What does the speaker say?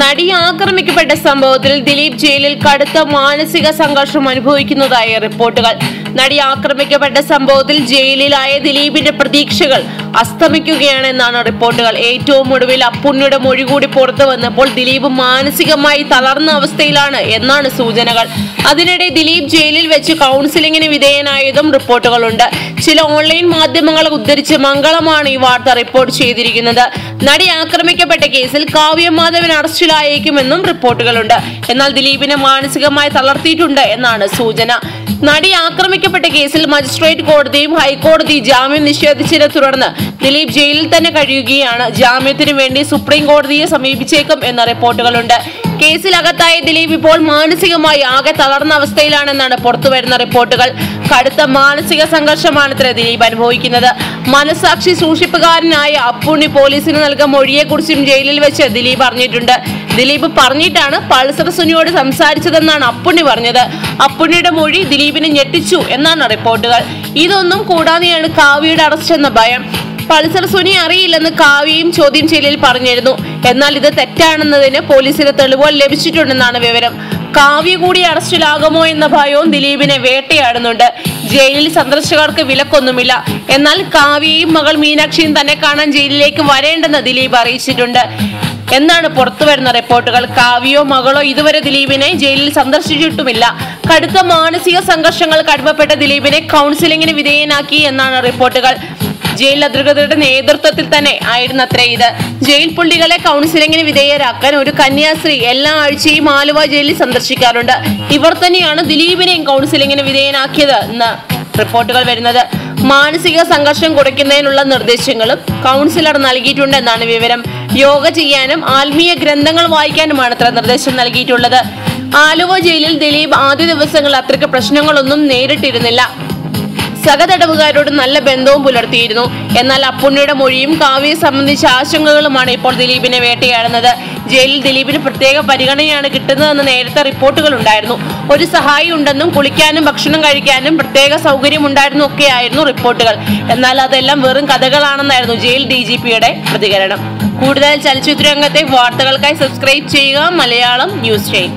നടി ആക്രമിക്കപ്പെട്ട സംഭവത്തിൽ ദിലീപ് ജയിലിൽ കടുത്ത മാനസിക സംഘർഷം അനുഭവിക്കുന്നതായി റിപ്പോർട്ടുകൾ. നടി ആക്രമിക്കപ്പെട്ട സംഭവത്തിൽ ജയിലിലായ ദിലീപിന്റെ പ്രതീക്ഷകൾ അസ്തമിക്കുകയാണെന്നാണ് റിപ്പോർട്ടുകൾ. ഏറ്റവും ഒടുവിൽ അപ്പുണ്ണിയുടെ മൊഴി കൂടി പുറത്തു വന്നപ്പോൾ ദിലീപ് മാനസികമായി തളർന്ന അവസ്ഥയിലാണ് എന്നാണ് സൂചനകൾ. അതിനിടെ ദിലീപ് ജയിലിൽ വെച്ച് കൗൺസിലിംഗിന് വിധേയനായതും റിപ്പോർട്ടുകളുണ്ട്. ചില ഓൺലൈൻ മാധ്യമങ്ങളെ ഉദ്ധരിച്ച് മംഗളമാണ് ഈ വാർത്ത റിപ്പോർട്ട് ചെയ്തിരിക്കുന്നത്. നടി ആക്രമിക്കപ്പെട്ട കേസിൽ കാവ്യ മാധവൻ അറസ്റ്റിലായേക്കുമെന്നും റിപ്പോർട്ടുകളുണ്ട്. എന്നാൽ ദിലീപിനെ മാനസികമായി തളർത്തിയിട്ടുണ്ട് എന്നാണ് സൂചന. നടി ആക്രമിക്കപ്പെട്ട കേസിൽ മജിസ്ട്രേറ്റ് കോടതിയും ഹൈക്കോടതി ജാമ്യം നിഷേധിച്ചതിനെ തുടർന്ന് ദിലീപ് ജയിലിൽ തന്നെ കഴിയുകയാണ്. ജാമ്യത്തിനു വേണ്ടി സുപ്രീം കോടതിയെ സമീപിച്ചേക്കും എന്ന റിപ്പോർട്ടുകളുണ്ട്. കേസിലകത്തായ ദിലീപ് ഇപ്പോൾ മാനസികമായി ആകെ തളർന്ന അവസ്ഥയിലാണെന്നാണ് പുറത്തുവരുന്ന റിപ്പോർട്ടുകൾ. കടുത്ത മാനസിക സംഘർഷമാണത്രേ ദിലീപ് അനുഭവിക്കുന്നത്. മനസാക്ഷി സൂക്ഷിപ്പുകാരനായ അപ്പുണ്ണി പോലീസിന് നൽകിയ മൊഴിയെക്കുറിച്ചും ജയിലിൽ വെച്ച് ദിലീപ് അറിഞ്ഞിട്ടുണ്ട്. ദിലീപ് പറഞ്ഞിട്ടാണ് പൾസർ സുനിയോട് സംസാരിച്ചതെന്നാണ് അപ്പുണ്ണി പറഞ്ഞത്. അപ്പുണ്ണിയുടെ മൊഴി ദിലീപിനെ ഞെട്ടിച്ചു എന്നാണ് റിപ്പോർട്ടുകൾ. ഇതൊന്നും കൂടാതെയാണ് കാവ്യയുടെ അറസ്റ്റ് എന്ന ഭയം. പൾസർ സുനി അറിയില്ലെന്ന് കാവ്യയും ചോദ്യം ചെയ്യലിൽ പറഞ്ഞിരുന്നു. എന്നാൽ ഇത് തെറ്റാണെന്നതിന് പോലീസിന് തെളിവുകൾ ലഭിച്ചിട്ടുണ്ടെന്നാണ് വിവരം. കാവ്യ കൂടി അറസ്റ്റിലാകുമോ എന്ന ഭയവും ദിലീപിനെ വേട്ടയാടുന്നുണ്ട്. ജയിലിൽ സന്ദർശകർക്ക് വിലക്കൊന്നുമില്ല. എന്നാൽ കാവ്യയും മകൾ മീനാക്ഷിയും തന്നെ കാണാൻ ജയിലിലേക്ക് വരേണ്ടെന്ന് ദിലീപ് അറിയിച്ചിട്ടുണ്ട് എന്നാണ് പുറത്തുവരുന്ന റിപ്പോർട്ടുകൾ. കാവ്യയോ മകളോ ഇതുവരെ ദിലീപിനെ ജയിലിൽ സന്ദർശിച്ചിട്ടുമില്ല. കടുത്ത മാനസിക സംഘർഷങ്ങൾ കടുപ്പപ്പെട്ട ദിലീപിനെ കൗൺസിലിംഗിന് വിധേയനാക്കി എന്നാണ് റിപ്പോർട്ടുകൾ. ജയിൽ അധികൃതരുടെ നേതൃത്വത്തിൽ തന്നെ ആയിരുന്നത്രേ ഇത്. ജയിൽ പുള്ളികളെ കൗൺസിലിംഗിന് വിധേയരാക്കാൻ ഒരു കന്യാസ്ത്രീ എല്ലാ ആഴ്ചയും ആലുവ ജയിലിൽ സന്ദർശിക്കാറുണ്ട്. ഇവർ തന്നെയാണ് ദിലീപിനെയും കൗൺസിലിംഗിന് വിധേയനാക്കിയത് എന്ന് റിപ്പോർട്ടുകൾ വരുന്നത്. മാനസിക സംഘർഷം കുറയ്ക്കുന്നതിനുള്ള നിർദ്ദേശങ്ങളും കൗൺസിലർ നൽകിയിട്ടുണ്ടെന്നാണ് വിവരം. യോഗ ചെയ്യാനും ആത്മീയ ഗ്രന്ഥങ്ങൾ വായിക്കാനുമാണ് അത്ര നിർദ്ദേശം നൽകിയിട്ടുള്ളത്. ആലുവ ജയിലിൽ ദിലീപ് ആദ്യ ദിവസങ്ങളിൽ അത്രയ്ക്ക് പ്രശ്നങ്ങളൊന്നും നേരിട്ടിരുന്നില്ല. സഹതടവുകാരോട് നല്ല ബന്ധവും പുലർത്തിയിരുന്നു. എന്നാൽ അപ്പുണ്ണിയുടെ മൊഴിയും കാവ്യയെ സംബന്ധിച്ച ആശങ്കകളുമാണ് ഇപ്പോൾ ദിലീപിനെ വേട്ടയാടുന്നത്. ജയിലിൽ ദിലീപിന് പ്രത്യേക പരിഗണനയാണ് കിട്ടുന്നതെന്ന് നേരത്തെ റിപ്പോർട്ടുകൾ ഉണ്ടായിരുന്നു. ഒരു സഹായി ഉണ്ടെന്നും കുളിക്കാനും ഭക്ഷണം കഴിക്കാനും പ്രത്യേക സൗകര്യം ഉണ്ടായിരുന്നു ഒക്കെയായിരുന്നു റിപ്പോർട്ടുകൾ. എന്നാൽ അതെല്ലാം വെറും കഥകളാണെന്നായിരുന്നു ജയിൽ DGPയുടെ പ്രതികരണം. കൂടുതൽ ചലച്ചിത്ര രംഗത്തെ വാർത്തകൾക്കായി സബ്സ്ക്രൈബ് ചെയ്യുക മലയാളം ന്യൂസ് ടൈം.